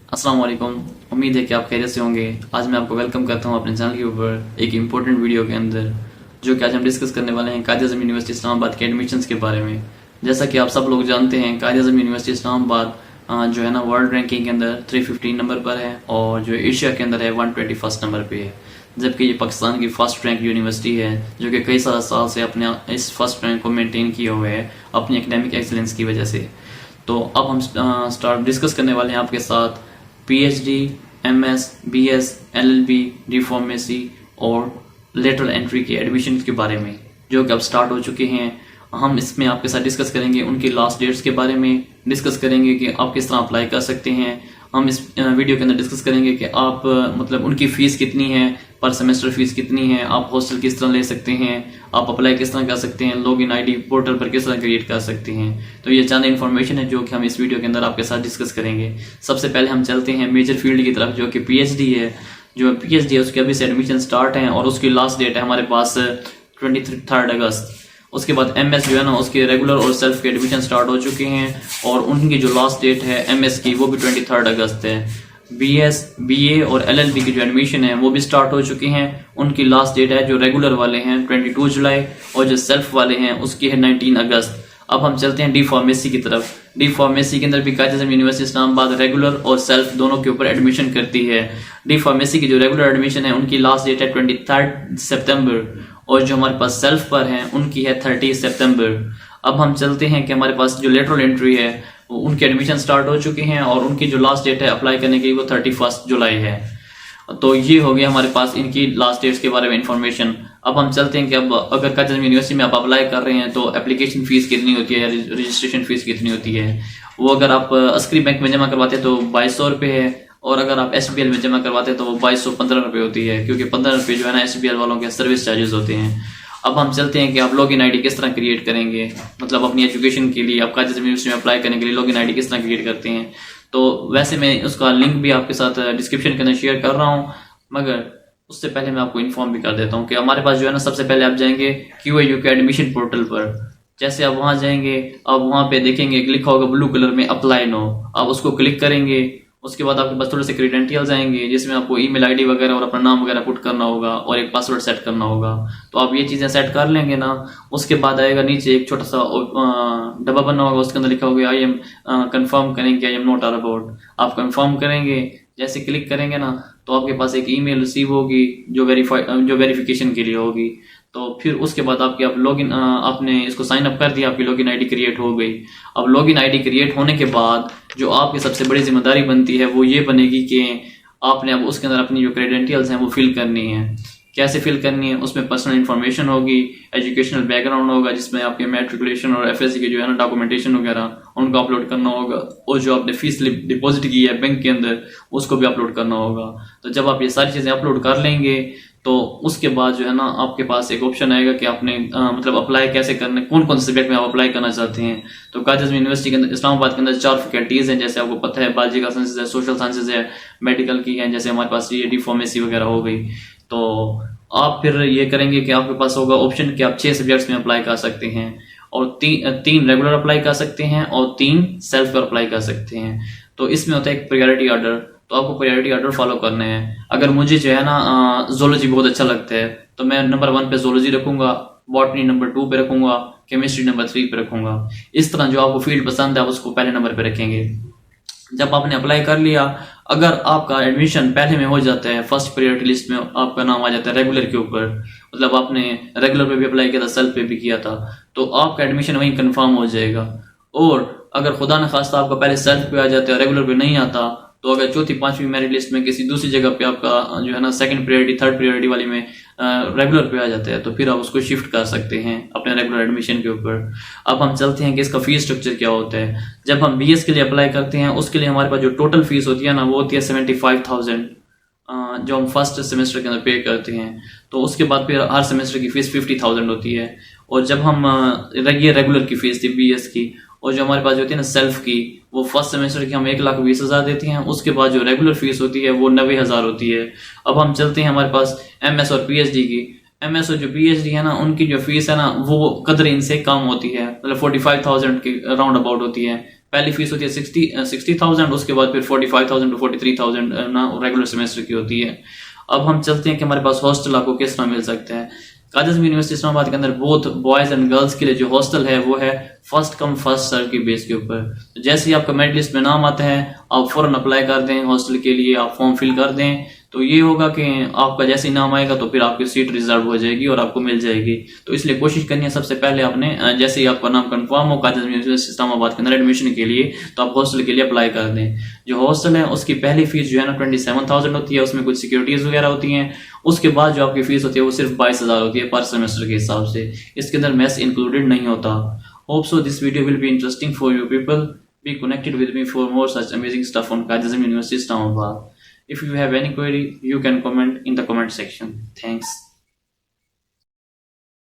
अस्सलाम वालेकुम। उम्मीद है कि आप खैरियत से होंगे। आज मैं आपको वेलकम करता हूं अपने चैनल के ऊपर एक इम्पोर्टेंट वीडियो के अंदर, जो कि आज हम डिस्कस करने वाले हैं कायद आज़म यूनिवर्सिटी इस्लामाबाद के एडमिशन्स के बारे में। जैसा कि आप सब लोग जानते हैं, कायद आज़म यूनिवर्सिटी इस्लामाबाद जो है ना वर्ल्ड रैंकिंग के अंदर 315 नंबर पर है और जो एशिया के अंदर है 121 नंबर पे है। जबकि ये पाकिस्तान की फर्स्ट रैंक यूनिवर्सिटी है, जो कि कई सारा साल से अपने इस फर्स्ट रैंक को मेंटेन किए हुए है अपनी एकेडमिक एक्सीलेंस की वजह से। तो अब हम स्टार्ट डिस्कस करने वाले हैं आपके साथ PhD, MS, BS, LLB, D pharmacy और लेटरल एंट्री के एडमिशन के बारे में, जो कि अब स्टार्ट हो चुके हैं। हम इसमें आपके साथ डिस्कस करेंगे उनकी लास्ट डेट्स के बारे में, डिस्कस करेंगे कि आप किस तरह अप्लाई कर सकते हैं। हम इस वीडियो के अंदर डिस्कस करेंगे कि आप मतलब उनकी फीस कितनी है, पर सेमेस्टर फीस कितनी है, आप हॉस्टल किस तरह ले सकते हैं, आप अप्लाई किस तरह कर सकते हैं, लॉगिन आईडी पोर्टल पर किस तरह क्रिएट कर सकते हैं। तो ये चंद इन्फॉर्मेशन है जो कि हम इस वीडियो के अंदर आपके साथ डिस्कस करेंगे। सबसे पहले हम चलते हैं मेजर फील्ड की तरफ, जो कि पीएचडी है। जो पीएचडी है उसके अभी से एडमिशन स्टार्ट है और उसकी लास्ट डेट है हमारे पास 23 अगस्त। उसके बाद एमएस जो है ना उसके रेगुलर और सेल्फ के एडमिशन स्टार्ट हो चुके हैं और उनकी जो लास्ट डेट है एमएस की वो भी 23 अगस्त है। बीएस, बीए और एलएलबी की जो एडमिशन है वो भी स्टार्ट हो चुकी हैं। उनकी लास्ट डेट है जो रेगुलर वाले हैं 22 जुलाई और जो सेल्फ वाले हैं उसकी है 19 अगस्त। अब हम चलते हैं डी फार्मेसी की तरफ। डी फार्मेसी के अंदर भी कायद आज़म यूनिवर्सिटी इस्लामाबाद रेगुलर और सेल्फ दोनों के ऊपर एडमिशन करती है। डी फार्मेसी की जो रेगुलर एडमिशन है उनकी लास्ट डेट है 23 सितंबर और जो हमारे पास सेल्फ पर है उनकी है 30 सितंबर। अब हम चलते हैं कि हमारे पास जो लेटरल एंट्री है उनके एडमिशन स्टार्ट हो चुके हैं और उनकी जो लास्ट डेट है अप्लाई करने की वो 31 जुलाई है। तो ये हो गया हमारे पास इनकी लास्ट डेट्स के बारे में इंफॉर्मेशन। अब हम चलते हैं कि अब अगर कायद आज़म यूनिवर्सिटी में आप अप्लाई कर रहे हैं तो एप्लीकेशन फीस कितनी होती है, रजिस्ट्रेशन फीस कितनी होती है। वो अगर आप अस्करी बैंक में जमा करवाते हैं तो 2200 रुपये है और अगर आप एसबीएल में जमा करवाते हैं तो वो 2215 रुपये होती है, क्योंकि 15 रुपये जो है ना एसबीएल वालों के सर्विस चार्जेस होते हैं। अब हम चलते हैं कि आप लॉगिन आईडी किस तरह क्रिएट करेंगे, मतलब अपनी एजुकेशन के लिए आप कायद आज़म यूनिवर्सिटी में अप्लाई करने के लिए लॉगिन आईडी किस तरह क्रिएट करते हैं। तो वैसे मैं उसका लिंक भी आपके साथ डिस्क्रिप्शन के अंदर शेयर कर रहा हूँ, मगर उससे पहले मैं आपको इन्फॉर्म भी कर देता हूँ कि हमारे पास जो है ना सबसे पहले आप जाएंगे QAU के एडमिशन पोर्टल पर। जैसे आप वहां जाएंगे, आप वहां पे देखेंगे लिखा होगा ब्लू कलर में अप्लाई नो, आप उसको क्लिक करेंगे। उसके बाद आपके पास थोड़े से क्रेडेंशियल्स आएंगे जिसमें आपको ईमेल आईडी वगैरह और अपना नाम वगैरह पुट करना होगा और एक पासवर्ड सेट करना होगा। तो आप ये चीजें सेट कर लेंगे ना, उसके बाद आएगा नीचे एक छोटा सा डब्बा बना होगा, उसके अंदर लिखा होगा आई एम कंफर्म करेंगे, आई एम नॉट अबाउट। आप कंफर्म करेंगे, जैसे क्लिक करेंगे ना तो आपके पास एक ईमेल रिसीव होगी जो वेरिफिकेशन के लिए होगी। तो फिर उसके बाद आप लॉगिन आपने इसको साइन अप कर दिया, आपकी लॉगिन आईडी क्रिएट हो गई। अब लॉगिन आईडी क्रिएट होने के बाद जो आपकी सबसे बड़ी जिम्मेदारी बनती है वो ये बनेगी कि आपने अब उसके अंदर अपनी जो क्रेडेंशियल्स हैं वो फिल करनी है। कैसे फिल करनी है, उसमें पर्सनल इन्फॉर्मेशन होगी, एजुकेशनल बैकग्राउंड होगा जिसमें आपके मैट्रिकुलेशन और एफएससी के जो है ना डॉक्यूमेंटेशन वगैरह उनको अपलोड करना होगा, और जो आपने फीस डिपॉजिट की है बैंक के अंदर उसको भी अपलोड करना होगा। तो जब आप ये सारी चीजें अपलोड कर लेंगे तो उसके बाद जो है ना आपके पास एक ऑप्शन आएगा कि आपने मतलब अप्लाई कैसे करना है, कौन कौन से सब्जेक्ट में आप अप्लाई करना चाहते हैं। तो कायद आज़म यूनिवर्सिटी के अंदर इस्लामाबाद के अंदर 4 फैकल्टीज हैं, जैसे आपको पता है बायोलॉजिकल साइंसेज है, सोशल साइंसेज है, मेडिकल की है, जैसे हमारे पास डी फार्मेसी वगैरह हो गई। तो आप फिर ये करेंगे कि आपके पास होगा ऑप्शन कि आप 6 सब्जेक्ट्स में अप्लाई कर सकते हैं और 3 रेगुलर अप्लाई कर सकते हैं और 3 सेल्फ पर अप्लाई कर सकते हैं। तो इसमें होता है एक प्रायोरिटी ऑर्डर, तो आपको प्रायोरिटी ऑर्डर फॉलो करने हैं। अगर मुझे जो है ना जोलॉजी बहुत अच्छा लगता है तो मैं नंबर 1 पे जोलॉजी रखूंगा, बॉटनी नंबर 2 पे रखूंगा, केमिस्ट्री नंबर 3 पे रखूंगा। इस तरह जो आपको फील्ड पसंद है आप उसको पहले नंबर पे रखेंगे। जब आपने अप्लाई कर लिया, अगर आपका एडमिशन पहले में हो जाता है, फर्स्ट प्रायोरिटी लिस्ट में आपका नाम आ जाता है रेगुलर के ऊपर, मतलब आपने रेगुलर पे भी अप्लाई किया था, सेल्फ पे भी किया था, तो आपका एडमिशन वहीं कंफर्म हो जाएगा। और अगर खुदा न खास्ता आपका पहले सेल्फ पे आ जाता है, रेगुलर पे नहीं आता, तो अगर चौथी 5वीं मेरिट लिस्ट में किसी दूसरी जगह पे आपका जो है ना सेकंड प्रायोरिटी, थर्ड प्रायोरिटी वाली में रेगुलर पे आ जाता है, तो फिर आप उसको शिफ्ट कर सकते हैं अपने रेगुलर एडमिशन के ऊपर। अब हम चलते हैं कि इसका फीस स्ट्रक्चर क्या होता है। जब हम बीएस के लिए अप्लाई करते हैं उसके लिए हमारे पास जो टोटल फीस होती है ना वो होती है 75,000, जो हम फर्स्ट सेमेस्टर के अंदर पे करते हैं। तो उसके बाद फिर हर सेमेस्टर की फीस 50,000 होती है। और जब हम ये रेगुलर की फीस थी बीएस की, और जो हमारे पास होती है ना सेल्फ की, वो फर्स्ट सेमेस्टर की हम 1,20,000 देते हैं। उसके बाद जो रेगुलर फीस होती है वो 90,000 होती है। अब हम चलते हैं हमारे पास एमएस और पीएचडी की। एमएस और जो पीएचडी है ना उनकी जो फीस है ना वो कदर इनसे कम होती है, मतलब 45,000 के राउंड अबाउट होती है। पहली फीस होती है 60,000, उसके बाद फिर 45,000 to 43,000 ना रेगुलर सेमेस्टर की होती है। अब हम चलते हैं कि हमारे पास हॉस्टल आपको किस तरह मिल सकता है। कायद आज़म यूनिवर्सिटी इस्लामाबाद के अंदर बोथ बॉयज एंड गर्ल्स के लिए जो हॉस्टल है वो है फर्स्ट कम फर्स्ट सर्व की बेस के ऊपर। जैसे ही आपका मेरिट लिस्ट में नाम आता है आप फौरन अप्लाई कर दें हॉस्टल के लिए, आप फॉर्म फिल कर दें, तो ये होगा कि आपका जैसे ही नाम आएगा तो फिर आपकी सीट रिजर्व हो जाएगी और आपको मिल जाएगी। तो इसलिए कोशिश करनी है सबसे पहले आपने जैसे ही आपका नाम कंफर्म हो कायद आज़म यूनिवर्सिटी इस्लामाबाद के अंदर एडमिशन के लिए, तो आप हॉस्टल के लिए अप्लाई कर दें। जो हॉस्टल है उसकी पहली फीस जो है ना 27,000 होती है, उसमें कुछ सिक्योरिटीज वगैरह होती हैं। उसके बाद जो आपकी फीस होती है वो सिर्फ 22,000 होती है पर सेमेस्टर के हिसाब से। इसके अंदर मेस इंक्लूडेड नहीं होता। Hope so this video will be interesting for you people. Be connected with me for more such amazing stuff on Qaid Azam University Islamabad. If you have any query, you can comment in the comment section. Thanks.